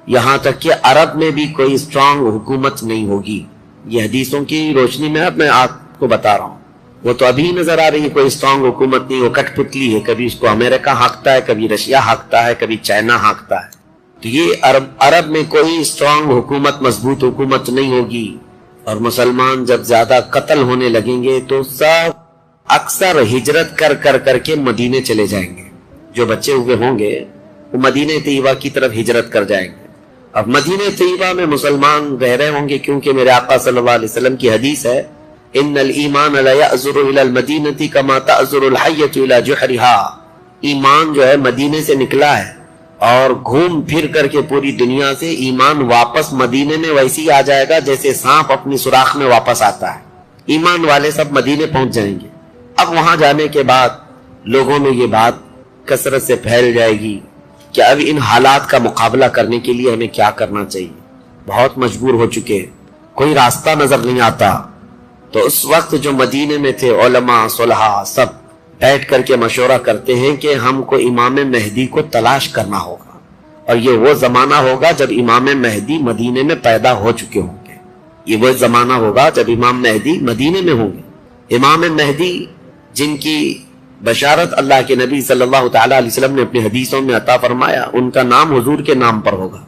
یہاں تک کہ عرب میں بھی کوئی اسٹرانگ حکومت نہیں ہوگی. یہ حدیثوں کی روشنی میں اب میں آپ کو بتا رہا ہوں. وہ تو ابھی نظر آ رہی ہے کوئی اسٹرانگ حکومت نہیں, وہ کٹ پتلی ہے, کبھی اس کو امریکہ ہانکتا ہے, کبھی رشیا ہانکتا ہے, کبھی چائنا ہانکتا ہے. تو یہ عرب میں کوئی اسٹرانگ حکومت, مضبوط حکومت نہیں ہوگی. اور مسلمان جب زیادہ قتل ہونے لگیں گے تو سب اکثر ہجرت کر کر کر کے مدینے چلے جائیں گے. جو بچے ہوئے ہوں گے وہ مدینہ طیبہ کی طرف ہجرت کر جائیں گے. اب مدینہ طیبہ میں مسلمان رہ رہے ہوں گے, کیونکہ میرے آقا صلی اللہ علیہ وسلم کی حدیث ہے, ان الایمان لا یأزر الی المدینہ کما تأزر الحیۃ الی جحرہا. ایمان جو ہے مدینے سے نکلا ہے اور گھوم پھر کر کے پوری دنیا سے ایمان واپس مدینے میں ویسے ہی آ جائے گا جیسے سانپ اپنی سوراخ میں واپس آتا ہے. ایمان والے سب مدینے پہنچ جائیں گے. اب وہاں جانے کے بعد لوگوں میں یہ بات کثرت سے پھیل جائے گی کہ اب ان حالات کا مقابلہ کرنے کے لیے ہمیں کیا کرنا چاہیے. بہت مجبور ہو چکے, کوئی راستہ نظر نہیں آتا. تو اس وقت جو مدینے میں تھے علماء صلحاء سب بیٹھ کر کے مشورہ کرتے ہیں کہ ہم کو امام مہدی کو تلاش کرنا ہوگا, اور یہ وہ زمانہ ہوگا جب امام مہدی مدینے میں پیدا ہو چکے ہوں گے. یہ وہ زمانہ ہوگا جب امام مہدی مدینے میں ہوں گے. امام مہدی جن کی بشارت اللہ کے نبی صلی اللہ تعالی علیہ وسلم نے اپنی حدیثوں میں عطا فرمایا, ان کا نام حضور کے نام پر ہوگا,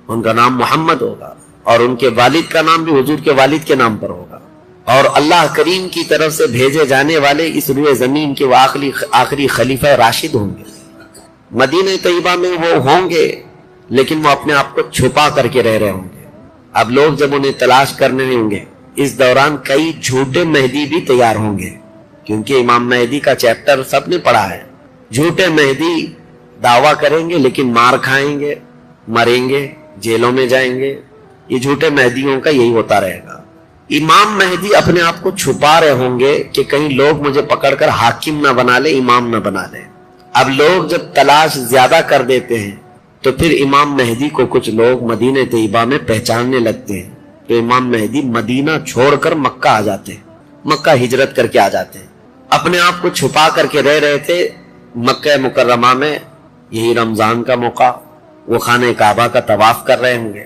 ان کا نام محمد ہوگا, اور ان کے والد کا نام بھی حضور کے والد کے نام پر ہوگا. اور اللہ کریم کی طرف سے بھیجے جانے والے اس روئے زمین کے وہ آخری خلیفہ راشد ہوں گے. مدینہ طیبہ میں وہ ہوں گے, لیکن وہ اپنے آپ کو چھپا کر کے رہ رہے ہوں گے. اب لوگ جب انہیں تلاش کرنے ہوں گے, اس دوران کئی جھوٹے مہدی بھی تیار ہوں گے, کیونکہ امام مہدی کا چیپٹر سب نے پڑھا ہے. جھوٹے مہدی دعویٰ کریں گے لیکن مار کھائیں گے, مریں گے, جیلوں میں جائیں گے. یہ جھوٹے مہدیوں کا یہی ہوتا رہے گا. امام مہدی اپنے آپ کو چھپا رہے ہوں گے کہ کہیں لوگ مجھے پکڑ کر حاکم نہ بنا لے, امام نہ بنا لے. اب لوگ جب تلاش زیادہ کر دیتے ہیں تو پھر امام مہدی کو کچھ لوگ مدینہ طیبہ میں پہچاننے لگتے ہیں. تو امام مہدی مدینہ چھوڑ کر مکہ آ جاتے ہیں, مکہ ہجرت کر کے آ جاتے ہیں. اپنے آپ کو چھپا کر کے رہ رہے تھے مکہ مکرمہ میں. یہی رمضان کا موقع, وہ خانہ کعبہ کا طواف کر رہے ہوں گے,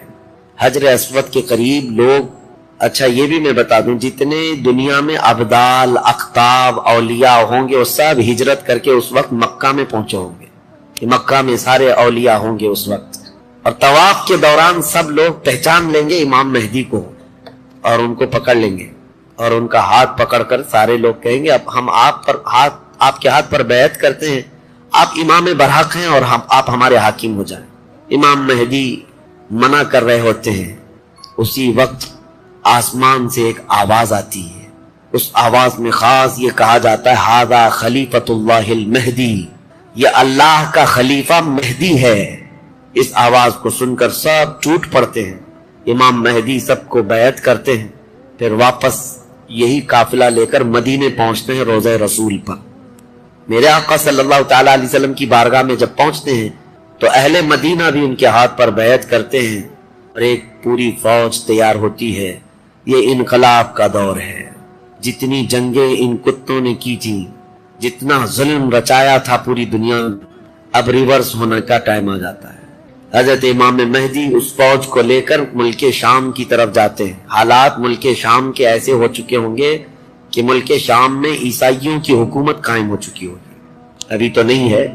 حجر اسود کے قریب لوگ. اچھا یہ بھی میں بتا دوں, جتنے دنیا میں ابدال, اقطاب, اولیاء ہوں گے وہ سب ہجرت کر کے اس وقت مکہ میں پہنچے ہوں گے. مکہ میں سارے اولیاء ہوں گے اس وقت, اور طواف کے دوران سب لوگ پہچان لیں گے امام مہدی کو اور ان کو پکڑ لیں گے, اور ان کا ہاتھ پکڑ کر سارے لوگ کہیں گے اب ہم آپ کے ہاتھ پر بیعت کرتے ہیں, آپ امام برحق ہیں اور آپ ہمارے حاکم ہو جائیں. امام مہدی منع کر رہے ہوتے ہیں. اسی وقت آسمان سے ایک آواز آتی ہے. اس آواز میں خاص یہ کہا جاتا ہے ھذا خلیفۃ اللہ المہدی, یہ اللہ کا خلیفہ مہدی ہے. اس آواز کو سن کر سب ٹوٹ پڑتے ہیں. امام مہدی سب کو بیعت کرتے ہیں, پھر واپس یہی قافلہ لے کر مدینے پہنچتے ہیں روضہ رسول پر. میرے آقا صلی اللہ تعالی علیہ وسلم کی بارگاہ میں جب پہنچتے ہیں تو اہل مدینہ بھی ان کے ہاتھ پر بیعت کرتے ہیں, اور ایک پوری فوج تیار ہوتی ہے. یہ انقلاب کا دور ہے. جتنی جنگیں ان کتوں نے کی تھی, جتنا ظلم رچایا تھا پوری دنیا, اب ریورس ہونے کا ٹائم آ جاتا ہے. حضرت امام مہدی اس فوج کو لے کر ملک شام کی طرف جاتے ہیں. حالات ملک شام کے ایسے ہو چکے ہوں گے کہ ملک شام میں عیسائیوں کی حکومت قائم ہو چکی ہوگی. ابھی تو نہیں ہے,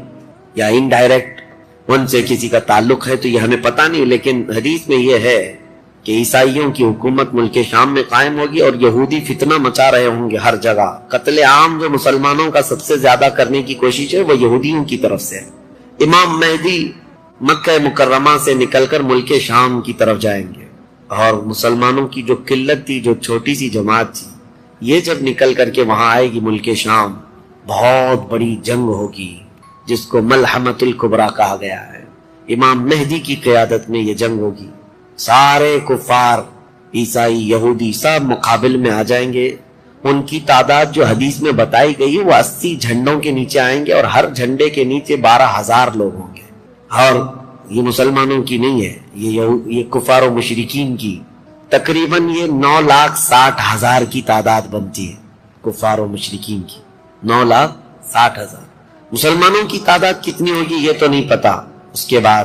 یا انڈائریکٹ ان سے کسی کا تعلق ہے تو یہ ہمیں پتہ نہیں, لیکن حدیث میں یہ ہے کہ عیسائیوں کی حکومت ملک شام میں قائم ہوگی, اور یہودی فتنہ مچا رہے ہوں گے ہر جگہ. قتل عام جو مسلمانوں کا سب سے زیادہ کرنے کی کوشش ہے وہ یہودیوں کی طرف سے. امام مہدی مکہ مکرمہ سے نکل کر ملک شام کی طرف جائیں گے, اور مسلمانوں کی جو قلت تھی, جو چھوٹی سی جماعت تھی, یہ جب نکل کر کے وہاں آئے گی ملک شام, بہت بڑی جنگ ہوگی جس کو ملحمۃ الکبریٰ کہا گیا ہے. امام مہدی کی قیادت میں یہ جنگ ہوگی. سارے کفار, عیسائی, یہودی سب مقابل میں آ جائیں گے. ان کی تعداد جو حدیث میں بتائی گئی ہے وہ 80 جھنڈوں کے نیچے آئیں گے, اور ہر جھنڈے کے نیچے 12,000 لوگ ہوں گے. اور یہ مسلمانوں کی نہیں ہے, یہ کفار و مشرکین کی. تقریباً یہ 9,60,000 کی تعداد بنتی ہے کفار و مشرکین کی. 9,60,000. مسلمانوں کی تعداد کتنی ہوگی یہ تو نہیں پتا. اس کے بعد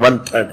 1/3।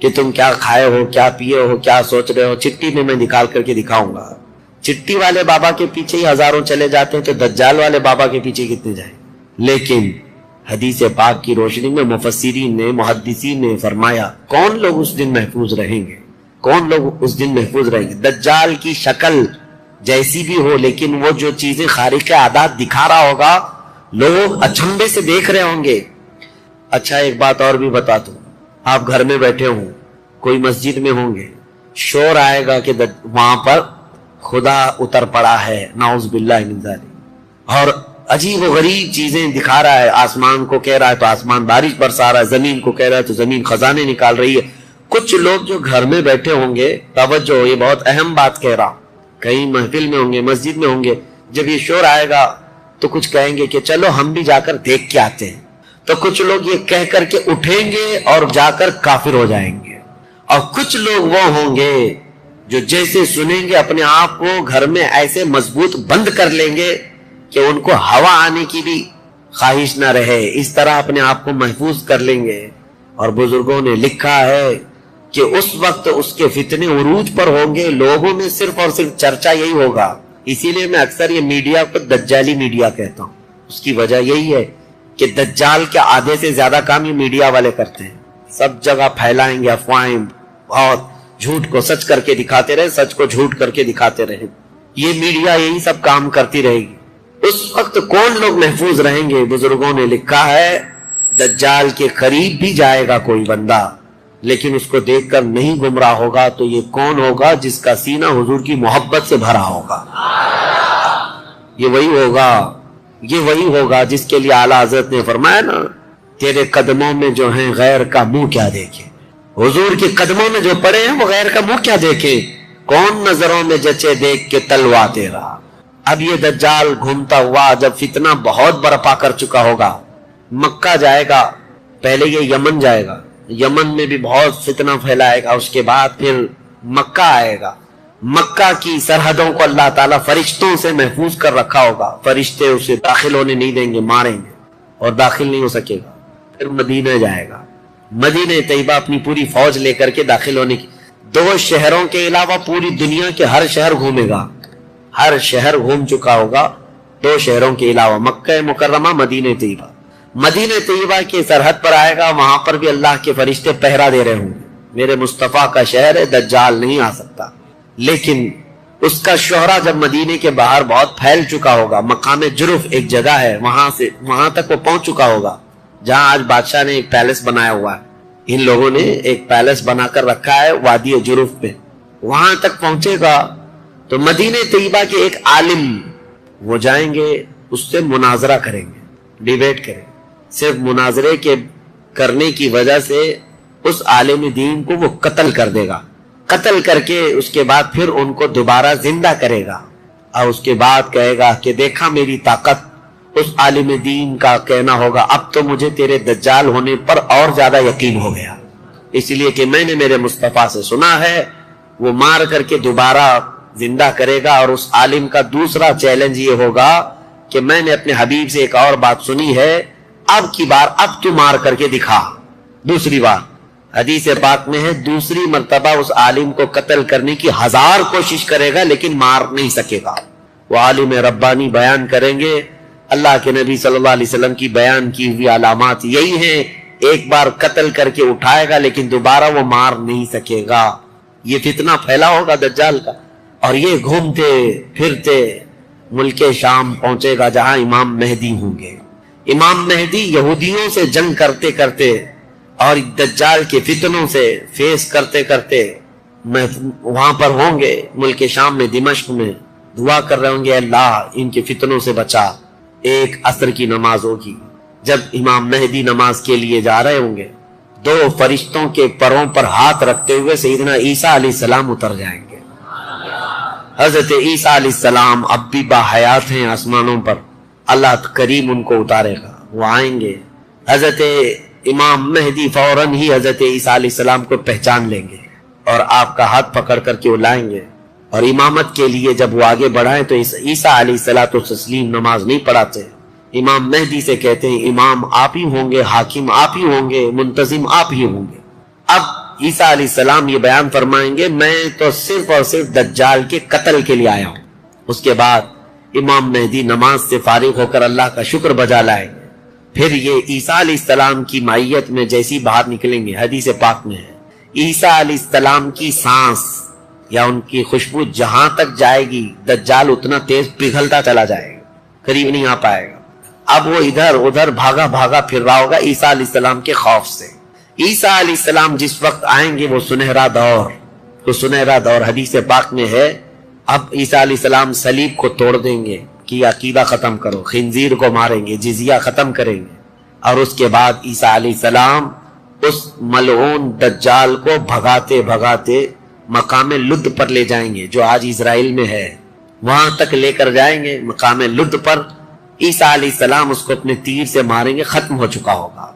کہ تم کیا کھائے ہو، کیا پیے ہو، کیا سوچ رہے ہو، چٹھی میں نکال کر کے دکھاؤں گا۔ چٹھی والے بابا کے پیچھے ہی ہزاروں چلے جاتے ہیں تو دجال والے بابا کے پیچھے کتنے جائیں؟ لیکن حدیث پاک کی روشنی میں مفسرین نے، محدثین نے فرمایا کون لوگ اس دن محفوظ رہیں گے، کون لوگ اس دن محفوظ رہیں گے؟ دجال کی شکل جیسی بھی ہو، لیکن وہ جو چیزیں خارق عادات دکھا رہا ہوگا لوگ اچنبے سے دیکھ رہے ہوں گے۔ اچھا ایک بات اور بھی بتا دوں، آپ گھر میں بیٹھے ہوں، کوئی مسجد میں ہوں گے، شور آئے گا کہ وہاں پر خدا اتر پڑا ہے، نعوذ باللہ من ذالک، اور عجیب و غریب چیزیں دکھا رہا ہے، آسمان کو کہہ رہا ہے تو آسمان بارش برسا رہا ہے، زمین کو کہہ رہا ہے تو زمین خزانے نکال رہی ہے۔ کچھ لوگ جو گھر میں بیٹھے ہوں گے، توجہ یہ بہت اہم بات کہہ رہا ہوں، کہیں محفل میں ہوں گے، مسجد میں ہوں گے، جب یہ شور آئے گا تو کچھ کہیں گے کہ چلو ہم بھی جا کر دیکھ کے آتے ہیں، تو کچھ لوگ یہ کہہ کر کے اٹھیں گے اور جا کر کافر ہو جائیں گے، اور کچھ لوگ وہ ہوں گے جو جیسے سنیں گے اپنے آپ کو گھر میں ایسے مضبوط بند کر لیں گے کہ ان کو ہوا آنے کی بھی خواہش نہ رہے، اس طرح اپنے آپ کو محفوظ کر لیں گے۔ اور بزرگوں نے لکھا ہے کہ اس وقت اس کے فتنے عروج پر ہوں گے، لوگوں میں صرف اور صرف چرچا یہی ہوگا۔ اسی لیے میں اکثر یہ میڈیا کو دجالی میڈیا کہتا ہوں، اس کی وجہ یہی ہے کہ دجال کے آدھے سے زیادہ کام یہ میڈیا والے کرتے ہیں، سب جگہ پھیلائیں گے افواہیں، بہت جھوٹ کو سچ کر کے دکھاتے رہے، سچ کو جھوٹ کر کے دکھاتے رہے، یہ میڈیا یہی سب کام کرتی رہے گی۔ اس وقت کون لوگ محفوظ رہیں گے؟ بزرگوں نے لکھا ہے دجال کے قریب بھی جائے گا کوئی بندہ لیکن اس کو دیکھ کر نہیں گمراہ ہوگا، تو یہ کون ہوگا؟ جس کا سینہ حضور کی محبت سے بھرا ہوگا، یہ وہی ہوگا جس کے لیے اعلیٰ حضرت نے فرمایا نا، تیرے قدموں میں جو ہیں غیر کا منہ کیا دیکھے، حضور کے قدموں میں جو پڑے ہیں وہ غیر کا منہ کیا دیکھے، کون نظروں میں جچے دیکھ کے تلوا تیرا۔ اب یہ دجال گھومتا ہوا جب فتنہ بہت برپا کر چکا ہوگا، مکہ جائے گا، پہلے یہ یمن جائے گا، یمن میں بھی بہت فتنہ پھیلائے گا، اس کے بعد پھر مکہ آئے گا، مکہ کی سرحدوں کو اللہ تعالیٰ فرشتوں سے محفوظ کر رکھا ہوگا، فرشتے اسے داخل ہونے نہیں دیں گے، ماریں گے اور داخل نہیں ہو سکے گا۔ پھر مدینہ جائے گا، مدینہ طیبہ اپنی پوری فوج لے کر کے داخل ہونے کی، 2 شہروں کے علاوہ پوری دنیا کے ہر شہر گھومے گا، ہر شہر گھوم چکا ہوگا 2 شہروں کے علاوہ، مکہ مکرمہ، مدینہ طیبہ۔ مدینہ طیبہ کی سرحد پر آئے گا، وہاں پر بھی اللہ کے فرشتے پہرا دے رہے ہوں گے، میرے مصطفیٰ کا شہر ہے، دجال نہیں آ سکتا۔ لیکن اس کا شہرہ جب مدینے کے باہر بہت پھیل چکا ہوگا، مقام جرف ایک جگہ ہے، وہاں تک وہ پہنچ چکا ہوگا، جہاں آج بادشاہ نے ایک پیلس بنایا ہوا ہے، ان لوگوں نے ایک پیلس بنا کر رکھا ہے وادی جرف پہ، وہاں تک پہنچے گا تو مدینہ طیبہ کے ایک عالم وہ جائیں گے، اس سے مناظرہ کریں گے، ڈیبیٹ کریں گے، صرف مناظرے کے کرنے کی وجہ سے اس عالم دین کو وہ قتل کر دے گا، قتل کر کے اس کے بعد پھر ان کو دوبارہ زندہ کرے گا، اور اس کے بعد کہے گا کہ دیکھا میری طاقت۔ اس عالم دین کا کہنا ہوگا اب تو مجھے تیرے دجال ہونے پر اور زیادہ یقین ہو گیا، اس لیے کہ میں نے میرے مصطفیٰ سے سنا ہے، وہ مار کر کے دوبارہ زندہ کرے گا۔ اور اس عالم کا دوسرا چیلنج یہ ہوگا کہ میں نے اپنے حبیب سے ایک اور بات سنی ہے، اب کی بار اب تو مار کر کے دکھا۔ دوسری بار حدیث پاک میں ہے دوسری مرتبہ اس عالم کو قتل کرنے کی 1000 کوشش کرے گا لیکن مار نہیں سکے گا۔ وہ عالم ربانی بیان کریں گے، اللہ کے نبی صلی اللہ علیہ وسلم کی بیان کی ہوئی علامات یہی ہیں، ایک بار قتل کر کے اٹھائے گا لیکن دوبارہ وہ مار نہیں سکے گا۔ یہ فتنہ پھیلا ہوگا دجال کا، اور یہ گھومتے پھرتے ملک شام پہنچے گا جہاں امام مہدی ہوں گے۔ امام مہدی یہودیوں سے جنگ کرتے کرتے اور دجال کے فتنوں سے فیس کرتے کرتے وہاں پر ہوں گے، ملک شام میں، دمشق میں، دعا کر رہے ہوں گے اللہ ان کے فتنوں سے بچا۔ ایک عصر کی نماز ہوگی، جب امام مہدی نماز کے لیے جا رہے ہوں گے، 2 فرشتوں کے پروں پر ہاتھ رکھتے ہوئے سیدنا عیسیٰ علیہ السلام اتر جائیں گے۔ حضرت عیسیٰ علیہ السلام اب بھی باحیات ہیں آسمانوں پر، اللہ کریم ان کو اتارے گا، وہ آئیں گے۔ حضرت امام مہدی فوراً ہی حضرت عیسیٰ علیہ السلام کو پہچان لیں گے اور آپ کا ہاتھ پکڑ کر کے وہ لائیں گے، اور امامت کے لیے جب وہ آگے بڑھائیں تو عیسیٰ علیہ السلام نماز نہیں پڑھاتے، امام مہدی سے کہتے ہیں امام آپ ہی ہوں گے، حاکم آپ ہی ہوں گے، منتظم آپ ہی ہوں گے۔ اب عیسیٰ علیہ السلام یہ بیان فرمائیں گے میں تو صرف اور صرف دجال کے قتل کے لیے آیا ہوں. اس کے بعد امام مہدی نماز سے فارغ ہو کر اللہ کا شکر بجا لائیں گے. پھر یہ عیسیٰ علیہ السلام کی معیت میں جیسی باہر نکلیں گے، حدیث پاک میں ہے عیسیٰ علیہ السلام کی سانس یا ان کی خوشبو جہاں تک جائے گی دجال اتنا تیز پگھلتا چلا جائے گا، قریب نہیں آ پائے گا. اب وہ ادھر ادھر بھاگا بھاگا پھر رہا ہوگا عیسیٰ علیہ السلام کے خوف سے. عیسیٰ علیہ السلام جس وقت آئیں گے وہ سنہرا دور حدیث پاک میں ہے. اب عیسیٰ علیہ السلام صلیب کو توڑ دیں گے کہ عقیدہ ختم کرو، خنزیر کو ماریں گے، جزیہ ختم کریں گے. اور اس کے بعد عیسیٰ علیہ السلام اس ملعون دجال کو بھگاتے بھگاتے مقام لد پر لے جائیں گے جو آج اسرائیل میں ہے، وہاں تک لے کر جائیں گے. مقام لد پر عیسیٰ علیہ السلام اس کو اپنے تیر سے ماریں گے، ختم ہو چکا ہوگا.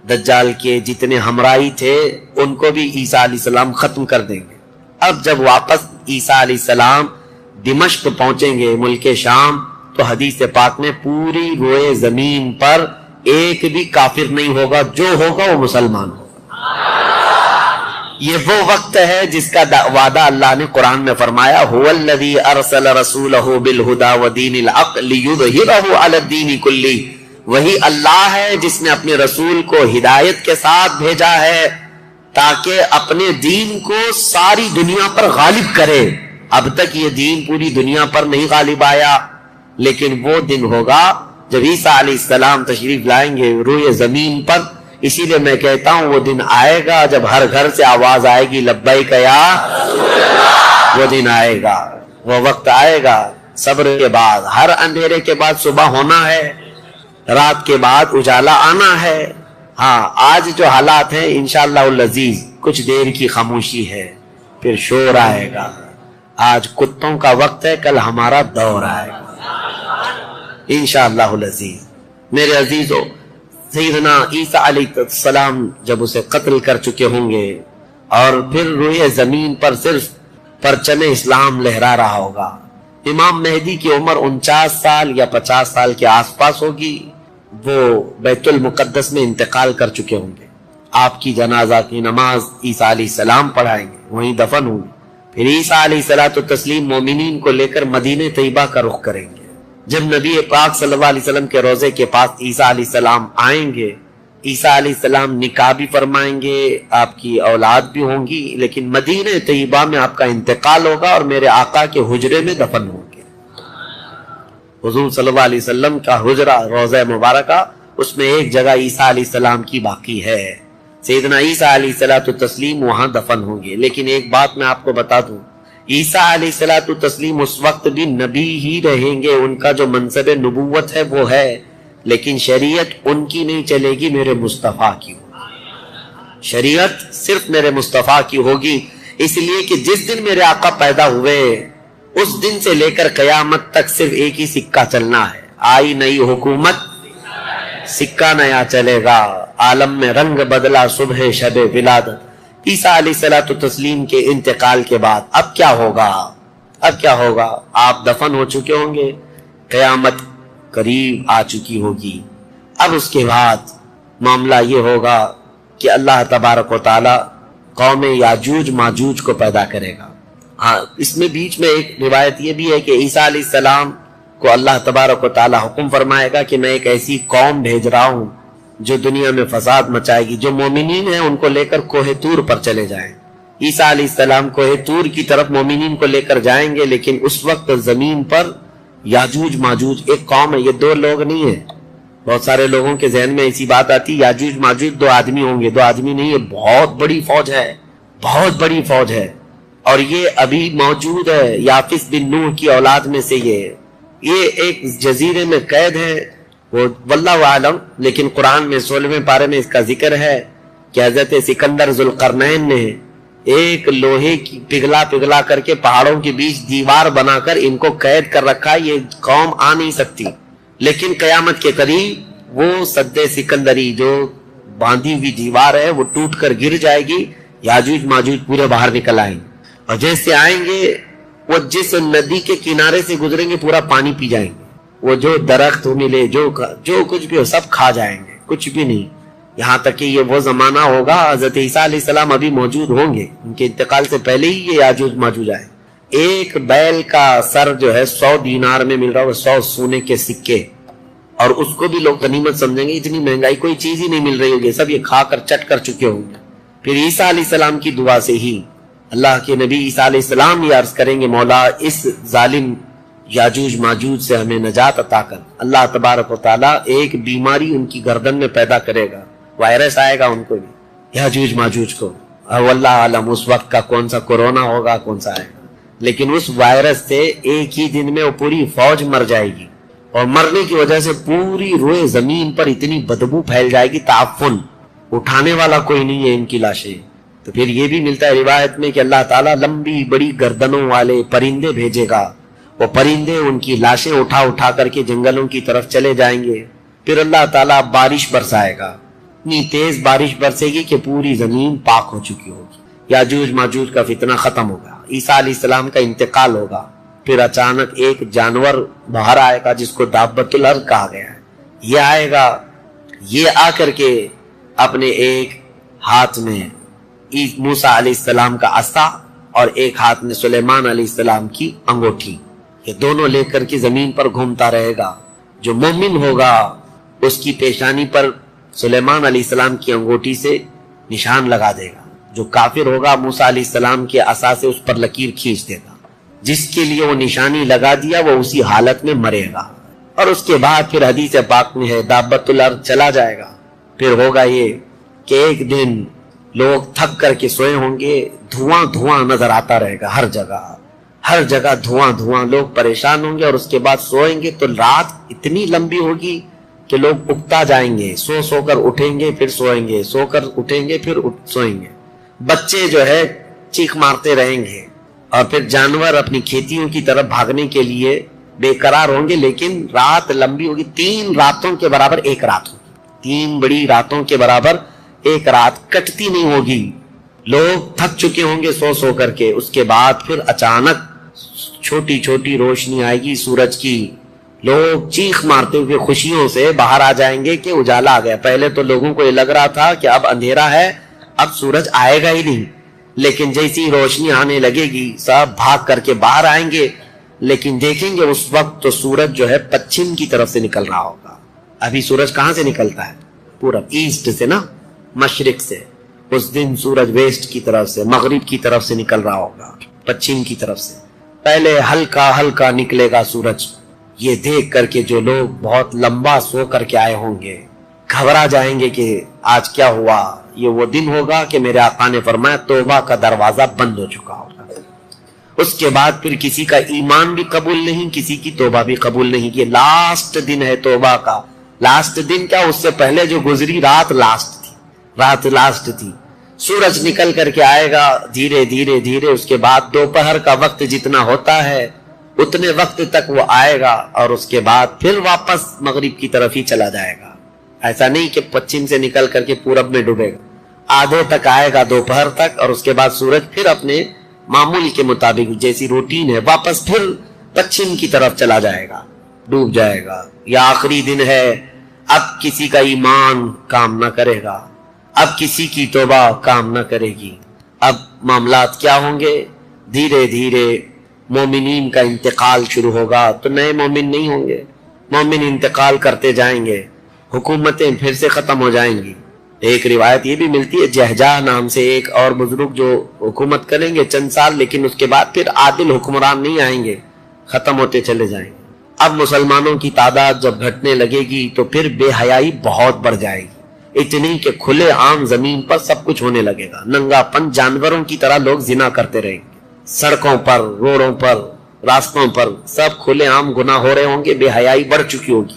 دجال کے جتنے ہمراہی تھے ان کو بھی عیسیٰ علیہ السلام ختم کر دیں گے. اب جب واپس عیسیٰ علیہ السلام دمشق پہنچیں گے ملک شام تو حدیث پاک میں پوری روئے زمین پر ایک بھی کافر نہیں ہوگا، جو ہوگا وہ مسلمان ہوگا. یہ وہ وقت ہے جس کا وعدہ اللہ نے قرآن میں فرمایا هو الذی ارسل رسولہ بالہدی ودین الحق لیظہرہ علی الدین کلہ. وہی اللہ ہے جس نے اپنے رسول کو ہدایت کے ساتھ بھیجا ہے تاکہ اپنے دین کو ساری دنیا پر غالب کرے. اب تک یہ دین پوری دنیا پر نہیں غالب آیا، لیکن وہ دن ہوگا جب عیسیٰ علیہ السلام تشریف لائیں گے روئے زمین پر. اسی لیے میں کہتا ہوں وہ دن آئے گا جب ہر گھر سے آواز آئے گی لبیک یا رسول اللہ. وہ دن آئے گا، وہ وقت آئے گا. صبر کے بعد، ہر اندھیرے کے بعد صبح ہونا ہے، رات کے بعد اجالا آنا ہے. ہاں آج جو حالات ہیں انشاءاللہ العزیز کچھ دیر کی خاموشی ہے، پھر شور آئے گا. آج کتوں کا وقت ہے، کل ہمارا دور آئے گا انشاءاللہ العزیز. میرے عزیزو، سیدنا عیسیٰ علیہ السلام جب اسے قتل کر چکے ہوں گے اور پھر روئے زمین پر صرف پرچم اسلام لہرا رہا ہوگا. امام مہدی کی عمر 49 سال یا 50 سال کے آس پاس ہوگی. وہ بیت المقدس میں انتقال کر چکے ہوں گے. آپ کی جنازہ کی نماز عیسیٰ علیہ السلام پڑھائیں گے، وہیں دفن ہوں گے. پھر عیسیٰ علیہ الصلوۃ والتسلیم مومنین کو لے کر مدینہ طیبہ کا رخ کریں گے. جب نبی پاک صلی اللہ علیہ وسلم کے روضے کے پاس عیسیٰ علیہ السلام آئیں گے، عیسیٰ علیہ السلام نکاح بھی فرمائیں گے، آپ کی اولاد بھی ہوں گی، لیکن مدینہ طیبہ میں آپ کا انتقال ہوگا اور میرے آقا کے حجرے میں دفن ہوں گے. حضور صلی اللہ علیہ وسلم کا حجرہ روضہ مبارکہ، اس میں ایک جگہ عیسیٰ علیہ السلام کی باقی ہے. سیدنا عیسیٰ علیہ الصلوۃ والتسلیم وہاں دفن ہوں گے. لیکن ایک بات میں آپ کو بتا دوں، عیسیٰ علیہ الصلوۃ والتسلیم اس وقت بھی نبی ہی رہیں گے. ان کا جو منصب نبوت ہے وہ ہے، لیکن شریعت ان کی نہیں چلے گی، میرے مصطفیٰ کی ہوگی. شریعت صرف میرے مصطفیٰ کی ہوگی. اس لیے کہ جس دن میرے آقا پیدا ہوئے اس دن سے لے کر قیامت تک صرف ایک ہی سکہ چلنا ہے. آئی نئی حکومت، سکہ نیا چلے گا. عالم میں رنگ بدلا صبح شب ولادت. عیسیٰ علیہ الصلوۃ والتسلیم کے انتقال کے بعد اب کیا ہوگا؟ اب کیا ہوگا؟ آپ دفن ہو چکے ہوں گے، قیامت قریب آ چکی ہوگی. اب اس کے بعد معاملہ یہ ہوگا کہ اللہ تبارک و تعالی قوم یاجوج ماجوج کو پیدا کرے گا. ہاں اس میں بیچ میں ایک روایت یہ بھی ہے کہ عیسیٰ علیہ السلام کو اللہ تبارک و تعالی حکم فرمائے گا کہ میں ایک ایسی قوم بھیج رہا ہوں جو دنیا میں فساد مچائے گی. جو مومنین ہیں ان کو لے کر کوہ طور پر چلے جائیں. عیسیٰ علیہ السلام کوہ طور کی طرف مومنین کو لے کر جائیں گے، لیکن اس وقت زمین پر یاجوج ماجوج ایک قوم ہے. یہ دو لوگ نہیں ہیں. بہت سارے لوگوں کے ذہن میں ایسی بات آتی یاجوج ماجوج دو آدمی ہوں گے. دو آدمی نہیں، یہ بہت بڑی فوج ہے، بہت بڑی فوج ہے. اور یہ ابھی موجود ہے. یافس بن نوح کی اولاد میں سے یہ ایک جزیرے میں قید ہے. وہ واللہ عالم، لیکن قرآن میں 16ویں پارے میں اس کا ذکر ہے کہ حضرت سکندر ذوالقرنین نے ایک لوہے کی پگھلا کر کے پہاڑوں کے بیچ دیوار بنا کر ان کو قید کر رکھا. یہ قوم آ نہیں سکتی. لیکن قیامت کے قریب وہ سد سکندری جو باندھی ہوئی دیوار ہے وہ ٹوٹ کر گر جائے گی. یاجوج ماجوج پورے باہر نکل آئیں گے، اور جیسے آئیں گے وہ جس ندی کے کنارے سے گزریں گے پورا پانی پی جائیں گے. وہ جو درخت ملے جو کچھ بھی ہو سب کھا جائیں گے، کچھ بھی نہیں. یہاں تک کہ یہ وہ زمانہ ہوگا حضرت عیسیٰ علیہ السلام ابھی موجود ہوں گے، ان کے انتقال سے پہلے ہی یہ یاجوج ماجوج آئے. ایک بیل کا سر جو ہے 100 دینار میں مل رہا ہے، 100 سونے کے سکے، اور اس کو بھی لوگ غنیمت سمجھیں گے. اتنی مہنگائی کوئی چیز ہی نہیں مل رہی ہوگی، سب یہ کھا کر چٹ کر چکے ہوں گے. پھر عیسیٰ علیہ السلام کی دعا سے ہی اللہ کے نبی عیسیٰ علیہ السلام یہ عرض کریں گے مولا اس ظالم یاجوج ماجوج سے ہمیں نجات عطا کر. اللہ تبارک و تعالیٰ ایک بیماری ان کی گردن میں پیدا کرے گا، وائرس آئے گا ان کو بھی، یاجوج ماجوج کو. واللہ عالم اس وقت کا کون سا کورونا ہوگا، کون سا آئے گا، لیکن اس وائرس سے ایک ہی دن میں وہ پوری فوج مر جائے گی، اور مرنے کی وجہ سے پوری روئے زمین پر اتنی بدبو پھیل جائے گی، تعفن، اٹھانے والا کوئی نہیں ہے ان کی لاشیں. تو پھر یہ بھی ملتا ہے روایت میں کہ اللہ تعالیٰ لمبی بڑی گردنوں والے پرندے بھیجے گا، وہ پرندے ان کی لاشیں اٹھا اٹھا کر کے جنگلوں کی طرف چلے جائیں گے. پھر اللہ تعالیٰ بارش برسائے گا، اتنی تیز بارش برسے گی کہ پوری زمین پاک ہو چکی ہوگی. یاجوج ماجوج کا فتنہ ختم ہوگا، عیسیٰ علیہ السلام کا انتقال ہوگا. پھر اچانک ایک جانور باہر آئے گا جس کو دابۃ الارض کہا گیا ہے. یہ آئے گا، یہ آ کر کے اپنے ایک ہاتھ میں موسیٰ علیہ السلام کا عصا اور ایک ہاتھ میں سلیمان علیہ السلام کی انگوٹھی، یہ دونوں لے کر کے زمین پر گھومتا رہے گا. جو مومن ہوگا اس کی پیشانی پر سلیمان علیہ السلام کی انگوٹھی سے نشان لگا دے گا، جو کافر ہوگا موسیٰ علیہ السلام کے عصا سے اس پر لکیر کھینچ دے گا. جس کے لیے وہ نشانی لگا دیا وہ اسی حالت میں مرے گا. اور اس کے بعد پھر حدیث پاک میں ہے دابۃ الارض چلا جائے گا. پھر ہوگا یہ کہ ایک دن لوگ تھک کر کے سوئے ہوں گے، دھواں دھواں نظر آتا رہے گا، ہر جگہ دھواں دھواں، لوگ پریشان ہوں گے. اور اس کے بعد سوئیں گے تو رات اتنی لمبی ہوگی کہ لوگ اکتا جائیں گے، سو کر اٹھیں گے پھر سوئیں گے، سو کر اٹھیں گے پھر سوئیں گے. بچے جو ہے چیخ مارتے رہیں گے، اور پھر جانور اپنی کھیتیوں کی طرف بھاگنے کے لیے بے قرار ہوں گے. لیکن رات لمبی ہوگی، 3 راتوں کے برابر ایک رات ہوگی، 3 بڑی راتوں کے برابر ایک رات کٹتی نہیں ہوگی. لوگ تھک چکے ہوں گے سو کر کے. اس کے بعد پھر اچانک چھوٹی چھوٹی روشنی آئے گی سورج کی. لوگ چیخ مارتے ہوئے خوشیوں سے باہر آ جائیں گے کہ اجالا آ گیا. پہلے تو لوگوں کو یہ لگ رہا تھا کہ اب اندھیرا ہے، اب سورج آئے گا ہی نہیں. لیکن جیسی روشنی آنے لگے گی سب بھاگ کر کے باہر آئیں گے. لیکن دیکھیں گے اس وقت تو سورج جو ہے پچھم کی طرف سے نکل رہا ہوگا. ابھی سورج کہاں سے نکلتا ہے؟ پورب، ایسٹ سے نا، مشرق سے. اس دن سورج ویسٹ کی طرف سے، مغرب کی طرف سے نکل رہا ہوگا، پچھم کی طرف سے. پہلے ہلکا ہلکا نکلے گا سورج. یہ دیکھ کر کے جو لوگ بہت لمبا سو کر کے آئے ہوں گے گھبرا جائیں گے کہ آج کیا ہوا. یہ وہ دن ہوگا کہ میرے آقا نے فرمایا توبہ کا دروازہ بند ہو چکا ہوگا. اس کے بعد پھر کسی کا ایمان بھی قبول نہیں، کسی کی توبہ بھی قبول نہیں. یہ لاسٹ دن ہے توبہ کا. لاسٹ دن کیا، اس سے پہلے جو گزری رات لاسٹ تھی. سورج نکل کر کے آئے گا دھیرے دھیرے دھیرے. اس کے بعد دوپہر کا وقت جتنا ہوتا ہے اتنے وقت تک وہ آئے گا، اور اس کے بعد پھر واپس مغرب کی طرف ہی چلا جائے گا. ایسا نہیں کہ پچھم سے نکل کر کے پورب میں ڈوبے گا. آدھے تک آئے گا دوپہر تک، اور اس کے بعد سورج پھر اپنے معمول کے مطابق جیسی روٹین ہے واپس پھر پچھم کی طرف چلا جائے گا، ڈوب جائے گا. یا آخری دن ہے، اب کسی کا ایمان کام نہ کرے گا، اب کسی کی توبہ کام نہ کرے گی. اب معاملات کیا ہوں گے؟ دھیرے دھیرے مومنین کا انتقال شروع ہوگا تو نئے مومن نہیں ہوں گے. مومن انتقال کرتے جائیں گے، حکومتیں پھر سے ختم ہو جائیں گی. ایک روایت یہ بھی ملتی ہے جہجہ نام سے ایک اور بزرگ جو حکومت کریں گے چند سال، لیکن اس کے بعد پھر عادل حکمران نہیں آئیں گے، ختم ہوتے چلے جائیں گے. اب مسلمانوں کی تعداد جب گھٹنے لگے گی تو پھر بے حیائی بہت بڑھ جائے گی. اتنی کہ کھلے عام زمین پر سب کچھ ہونے لگے گا. ننگا پن جانوروں کی طرح لوگ زنا کرتے رہیں گے. سڑکوں پر، روڈوں پر، راستوں پر سب کھلے عام گناہ ہو رہے ہوں گے. بے حیائی بڑھ چکی ہوگی.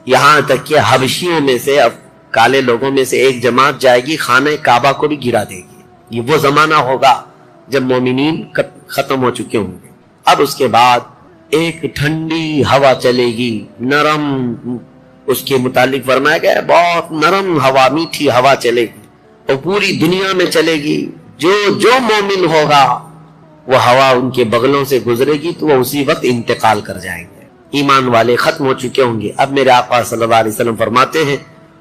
یہاں تک کہ حبشیوں میں سے، اب کالے لوگوں میں سے ایک جماعت جائے گی خانہ کعبہ کو بھی گرا دے گی. یہ وہ زمانہ ہوگا جب مومنین ختم ہو چکے ہوں گے. اب اس کے بعد ایک ٹھنڈی ہوا چلے گی، نرم. اس کے متعلق فرمایا گیا بہت نرم ہوا، میٹھی ہوا چلے گی اور پوری دنیا میں چلے گی. جو مومن ہوگا وہ ہوا ان کے بغلوں سے گزرے گی تو وہ اسی وقت انتقال کر جائیں گے. ایمان والے ختم ہو چکے ہوں گے. اب میرے آقا صلی اللہ علیہ وسلم فرماتے ہیں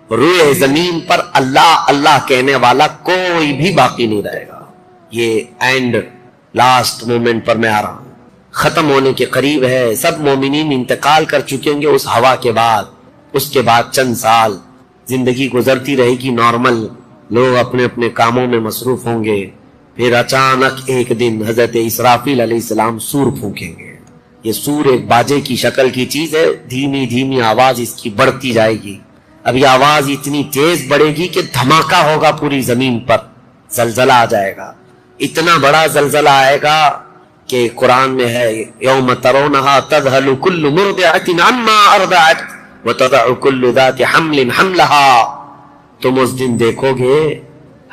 روئے زمین پر اللہ اللہ کہنے والا کوئی بھی باقی نہیں رہے گا. یہ اینڈ لاسٹ مومنٹ پر میں آ رہا ہوں, ختم ہونے کے قریب ہے. سب مومنین انتقال کر چکے ہوں گے اس ہوا کے بعد. اس کے بعد چند سال زندگی گزرتی رہے گی نارمل, لوگ اپنے اپنے کاموں میں مصروف ہوں گے. پھر اچانک ایک دن حضرت اسرافیل علیہ السلام سور پھونکیں گے. یہ سور ایک باجے کی شکل کی چیز ہے, دھیمی دھیمی آواز اس کی بڑھتی جائے گی. اب یہ آواز اتنی تیز بڑھے گی کہ دھماکہ ہوگا پوری زمین پر, زلزلہ آ جائے گا. اتنا بڑا زلزلہ آئے گا کہ قرآن میں ہے یوم ترونہا تذہل کل مرضعۃ عما ارضعت وتضع کل ذات حمل حملہا. تم اس دن دیکھو گے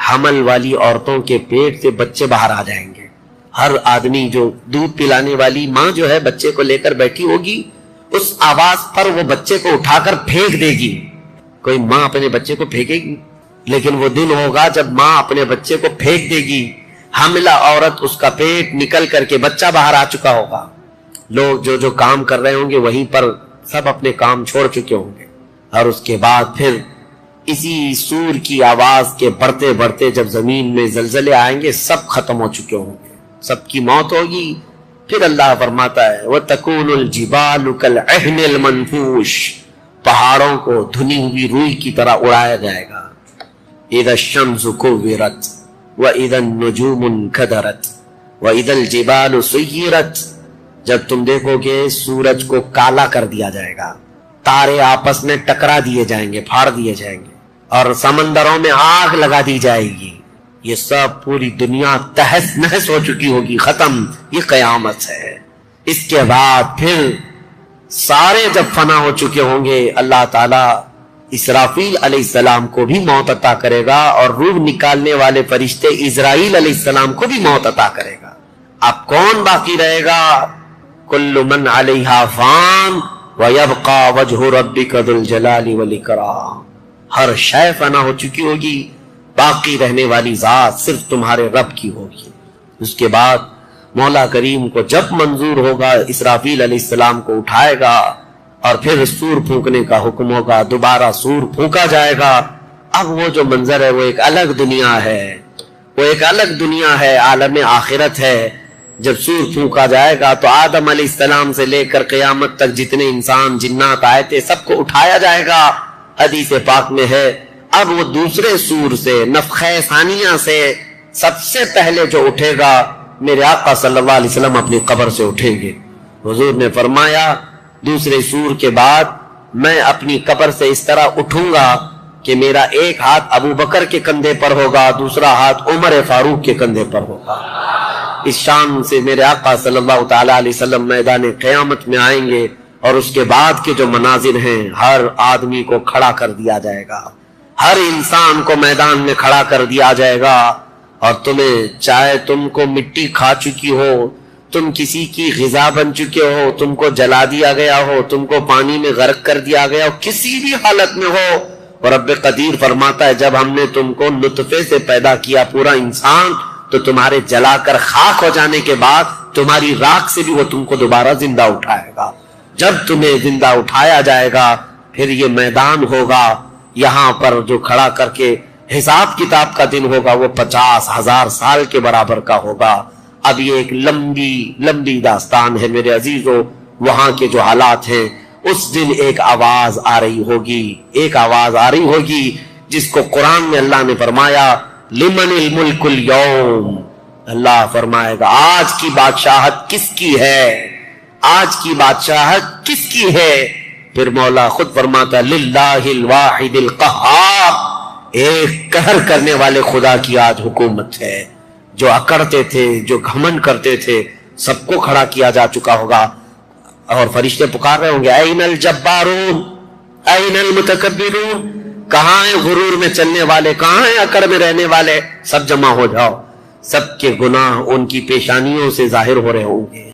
حمل والی عورتوں کے پیٹ سے بچے باہر آ جائیں گے. ہر آدمی جو دودھ پلانے والی ماں جو ہے بچے کو لے کر بیٹھی ہوگی, اس آواز پر وہ بچے کو اٹھا کر پھینک دے گی. کوئی ماں اپنے بچے کو پھینکے گی؟ لیکن وہ دن ہوگا جب ماں اپنے بچے کو پھینک دے گی. حاملہ عورت, اس کا پیٹ نکل کر کے بچہ باہر آ چکا ہوگا. لوگ جو جو کام کر رہے ہوں گے وہیں پر سب اپنے کام چھوڑ چکے ہوں گے. اور اس کے بعد پھر اسی سور کی آواز کے بڑھتے بڑھتے جب زمین میں زلزلے آئیں گے سب ختم ہو چکے ہوں گے, سب کی موت ہوگی. پھر اللہ فرماتا ہے وَتَكُونُ الْجِبَالُ كَالْعِهْنِ الْمَنْفُوشِ, پہاڑوں کو دھنی ہوئی روئی کی طرح اڑایا جائے گا. اِذَا الشَّمْسُ كُوِّرَتْ وَإِذَا النُّجُومُ انْكَدَرَتْ وَإِذَا الْجِبَالُ سُيِّرَتْ, جب تم دیکھو گے سورج کو کالا کر دیا جائے گا, تارے آپس میں ٹکرا دیے جائیں گے, پھاڑ دیے جائیں گے, اور سمندروں میں آگ لگا دی جائے گی. یہ سب پوری دنیا تہس نہس ہو چکی ہوگی, ختم. یہ قیامت ہے. اس کے بعد پھر سارے جب فنا ہو چکے ہوں گے, اللہ تعالیٰ اسرافیل علیہ السلام کو بھی موت عطا کرے گا, اور روح نکالنے والے فرشتے اسرائیل علیہ السلام کو بھی موت عطا کرے گا. اب کون باقی رہے گا؟ کل من علیہا فان وَيَبْقَى وَجْهُ رَبِّكَ ذُو الْجَلَالِ وَالْإِكْرَامِ. ہر شے فنا ہو چکی ہوگی, باقی رہنے والی ذات صرف تمہارے رب کی ہوگی. اس کے بعد مولا کریم کو جب منظور ہوگا اسرافیل علیہ السلام کو اٹھائے گا, اور پھر سور پھونکنے کا حکم ہوگا, دوبارہ سور پھونکا جائے گا. اب وہ جو منظر ہے وہ ایک الگ دنیا ہے, وہ ایک الگ دنیا ہے, عالم آخرت ہے. جب سور پھونکا جائے گا تو آدم علیہ السلام سے لے کر قیامت تک جتنے انسان جنات آئے تھے سب کو اٹھایا جائے گا. حدیث پاک میں ہے اب وہ دوسرے سور سے, نفخہ ثانیہ سے سب سے پہلے جو اٹھے گا میرے آقا صلی اللہ علیہ وسلم اپنی قبر سے اٹھیں گے. حضور نے فرمایا دوسرے سور کے بعد میں اپنی قبر سے اس طرح اٹھوں گا کہ میرا ایک ہاتھ ابو بکر کے کندھے پر ہوگا, دوسرا ہاتھ عمر فاروق کے کندھے پر ہوگا. اس شان سے میرے آقا صلی اللہ تعالی علیہ وسلم میدان قیامت میں آئیں گے, اور اس کے بعد کے جو مناظر ہیں ہر آدمی کو کھڑا کر دیا جائے گا, ہر انسان کو میدان میں کھڑا کر دیا جائے گا. اور تمہیں چاہے تم کو مٹی کھا چکی ہو, تم کسی کی غذا بن چکے ہو, تم کو جلا دیا گیا ہو, تم کو پانی میں غرق کر دیا گیا ہو, کسی بھی حالت میں ہو, اور رب قدیر فرماتا ہے جب ہم نے تم کو نطفے سے پیدا کیا پورا انسان, تو تمہارے جلا کر خاک ہو جانے کے بعد تمہاری راکھ سے بھی وہ تم کو دوبارہ زندہ اٹھائے گا. جب تمہیں زندہ اٹھایا جائے گا پھر یہ میدان ہوگا, یہاں پر جو کھڑا کر کے حساب کتاب کا دن ہوگا وہ 50,000 سال کے برابر کا ہوگا. اب یہ ایک لمبی لمبی داستان ہے میرے عزیزو. وہاں کے جو حالات ہیں, اس دن ایک آواز آ رہی ہوگی, ایک آواز آ رہی ہوگی جس کو قرآن میں اللہ نے فرمایا لمن الملک اليوم. اللہ فرمائے گا آج کی بادشاہت کس کی ہے, آج کی بادشاہت کس کی ہے. پھر مولا خود فرماتا للہ الواحد القہار, ایک قہر کرنے والے خدا کی آج حکومت ہے. جو اکڑتے تھے, جو گھمنڈ کرتے تھے, سب کو کھڑا کیا جا چکا ہوگا, اور فرشتے پکار رہے ہوں گے این الجبارون این المتکبرون, کہاں ہیں غرور میں چلنے والے, کہاں ہیں اکڑ میں رہنے والے, سب جمع ہو جاؤ. سب کے گناہ ان کی پیشانیوں سے ظاہر ہو رہے ہوں گے.